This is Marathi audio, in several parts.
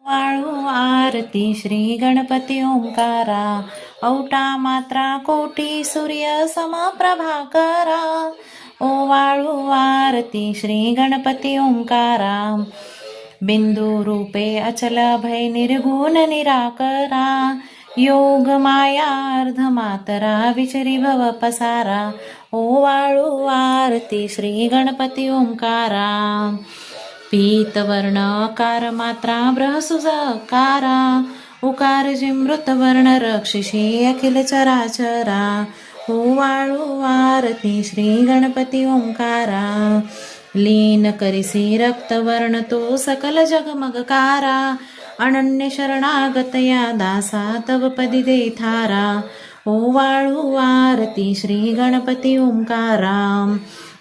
वाळू आरती श्री गणपती ओंकारा, औटा मात्रा कोटी सूर्य समप्रभाकरा. ओवाळू आरती श्री गणपती ओंकारा, बिंदू रूपे अचल भय निर्गुण निराकरा. योग माया अर्ध मातरा विचरी भव पसारा. ओवाळू आरती श्री गणपती ओंकारा, पीतवर्ण अकार मात्रा बृहसुजकारा. उकार जिमृत वर्ण रक्षिषी अखिल चराचरा. ओवाळू आरती श्री गणपती ओंकारा, लीन करिसी रक्तवर्ण तो सकल जगमगकारा. अनन्य शरणागत या दासा तव पदी दे थारा. ओवाळू आरती श्री गणपती ओंकारा,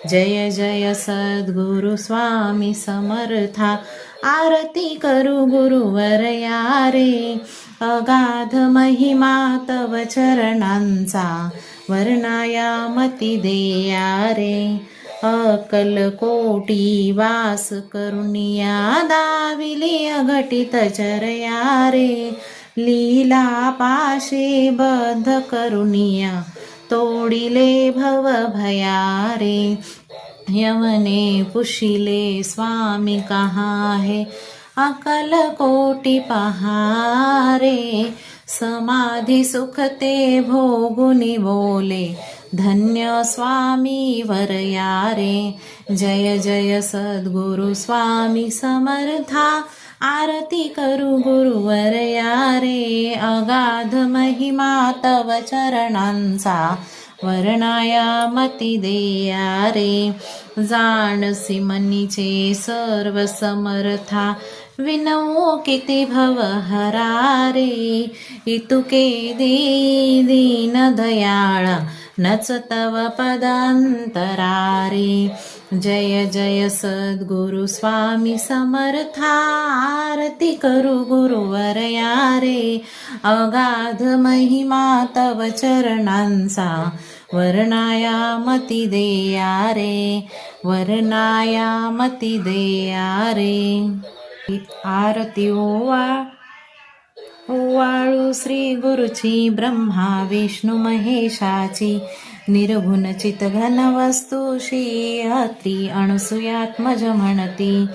जय जय सद्गुरु स्वामी समर्था. आरती करू गुरुवर या रे, अगाध महिमा तव चरणांचा वर्णाया मती देया रे. अकल कोटी वास करुनिया दाविली अघटित चरया रे. लीला पाशे बद्ध करुनिया तोडिले भव भया रे. यमने पुशिले स्वामी कहा है, अकल कोटी पहारे. समाधी सुखते भोगुनी बोले, धन्य स्वामी वरया रे. जय जय सद्गुरु स्वामी समर्था, आरती करू गुरुवर या रे. अगाध महिमा तव चरणांचा वर्णाया मती देया रे. जाणसी मनीचे सर्व समर्था, विनवो किती भव हरा रे. इतुके दीन दयाळा, नच तव पदांतरा रे. जय जय सद्गुरु स्वामी समर्था, आरती करू गुरुवर या रे. अगाध महिमा तव चरणांचा वर्णाया मती देया रे. वर्णाया मती देया रे. आरती ओवाळू श्री गुरुची, ब्रह्मा विष्णू महेशाची. निर्गुण चित घन वस्तुशी, अत्री अणसुयात्मज म्हणती.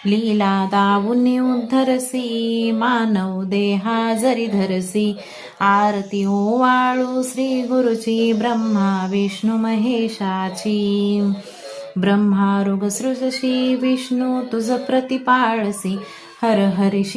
लीला दावुनी उद्धरसी, मानव देहा जरी धरसी. आरती ओवाळू श्री गुरुची, ब्रह्मा विष्णू महेशाची. ब्रह्मा ऋग सृजशी, विष्णू तुझ प्रतिपाळसी. हर हरिशी